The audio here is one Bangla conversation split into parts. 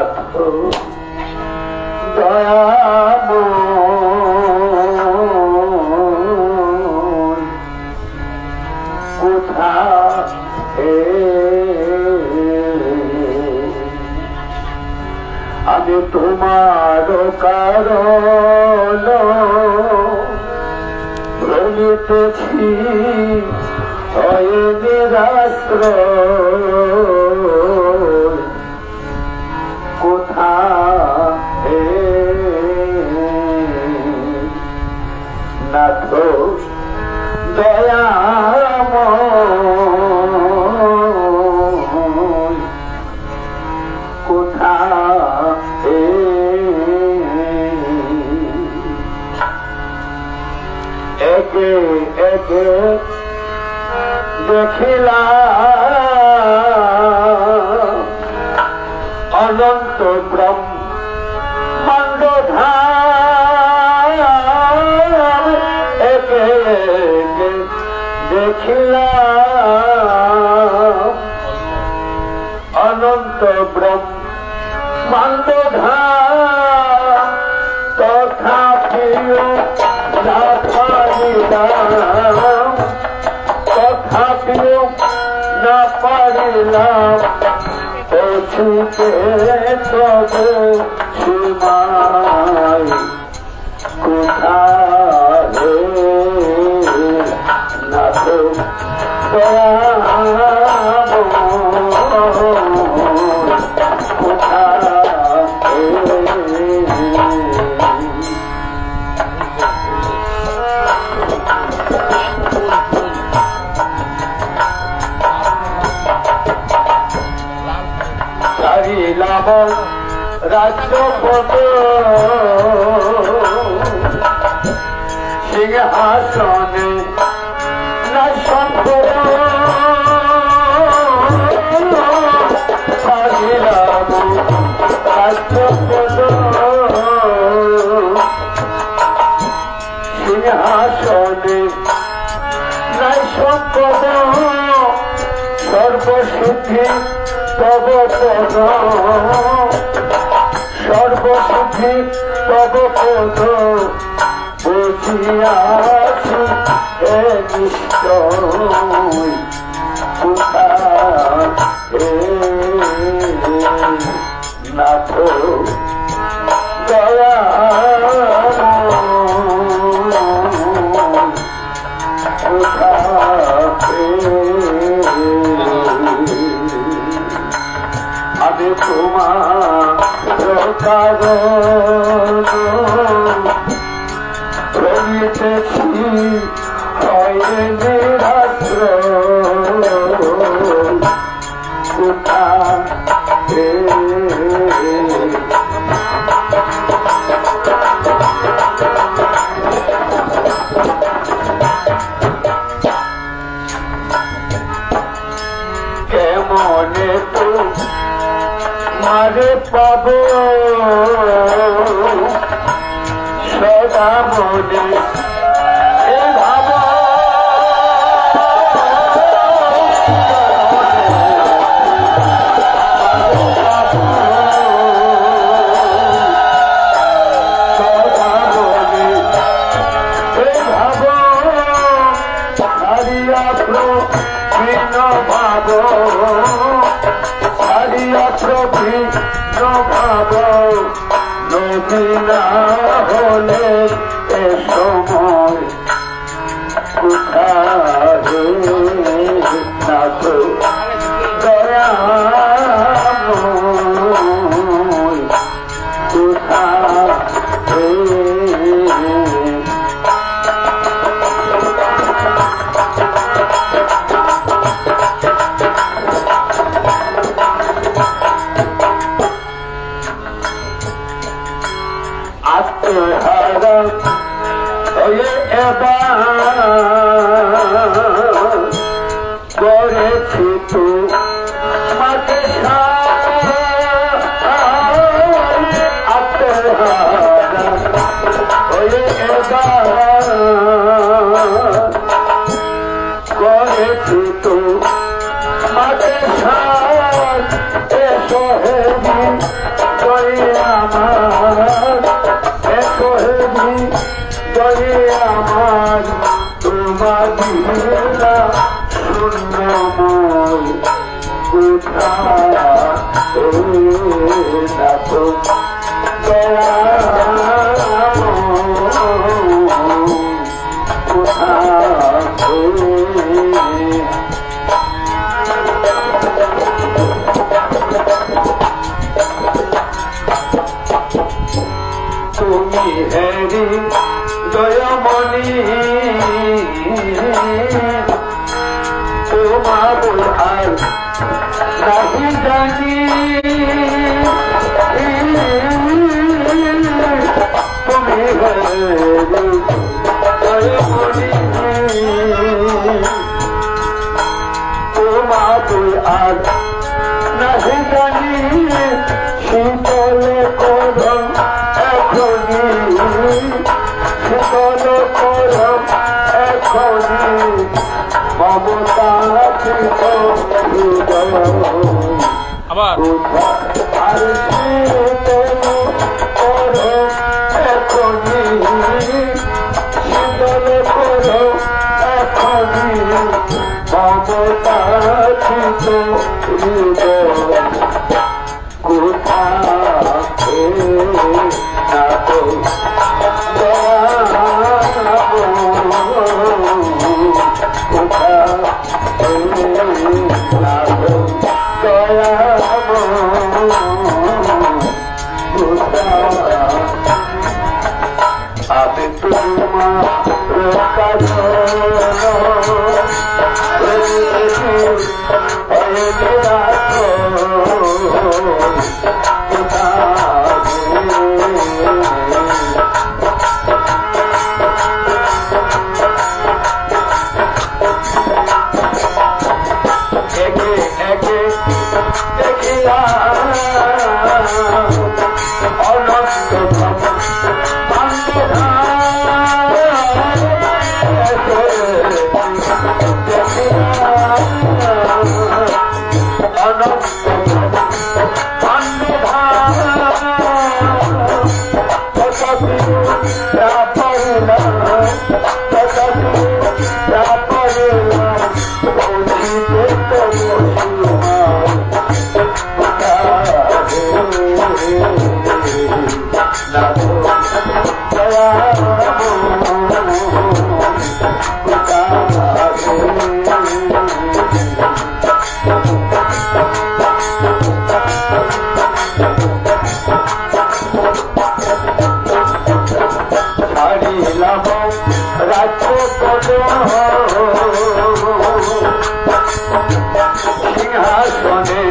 নাথ দয়াময় কোথায় আমি তোমার কারণ ভ্রমিতেছি হয়ে নিরাশ্রয় কোথায় নাথ দয়াময় কোথায় একে একে দেখিলাম অনন্ত ব্রহ্মাণ্ড ধাম একে একে দেখিলাম অনন্ত ব্রহ্মাণ্ড ধাম তথাপিও না পারিলাম তথাপিও না পারিলাম পৌঁছিতে তবে সীমায় কোথায় নাথ চারিলাম রাজ্যপদ সিংহাসনে না সম্পদ চারিলাম রাজ্যপদ সিংহাসনে নাই সম্পদ সর্বসিদ্ধি তব পদ সর্বসিদ্ধি তব পদ বুঝিয়াছি হে নিশ্চয় কোথায় নাথ আমি তোমার কারণ প্রমিতেছি হয় নিরাশ্রয় কোথায় কেমনে তো মারে পাব সদা মনে ভাব সদা মনে ভাব হারিয়া প্রবীণ ভাব হারিয়া প্রবীণ ভাব নদী না হলে এ সময় কোথায় নাথ দয়াময় কোথায় আত্মহারা হয়ে এবার করেছি তো মাকে আত্মহারা হয়ে এবার করেছি তো মাকে এসো হে তুমি হেরি দয়ামণি তোমার আর নাহি জানি তুমি হেরি দয়ামণি তোমার আর নাহি জানি শীতলে করম এখনি শীতল করম এখনি মমতা আবার আর শীতল করম এখনি শীতল করম এখনি মমতা আমি তোমার কাছে সিংহাসনে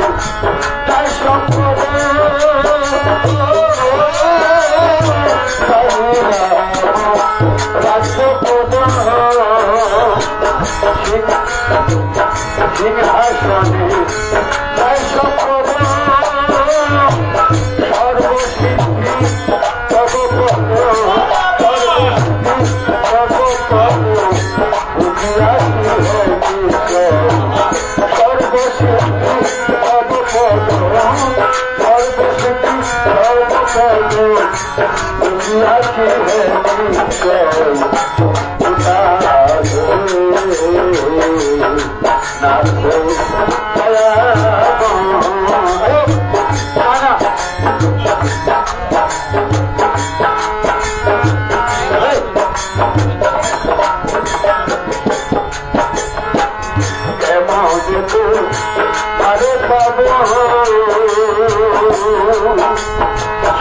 তার সম্পদে রাজপদ সিংহাসনে তার সম্পদ সর্বসিদ্ধি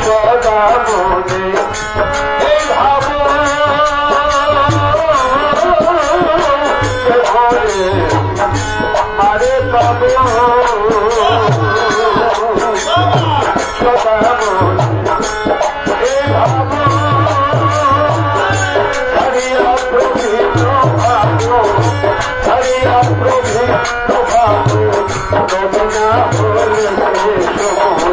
সদা মনে এই ভাব মারে পাব সদা মনে এই ভাব হরিয়া প্রভৃত ভাব হরিয়া প্রভৃত ভাব নবীনা হলে সময়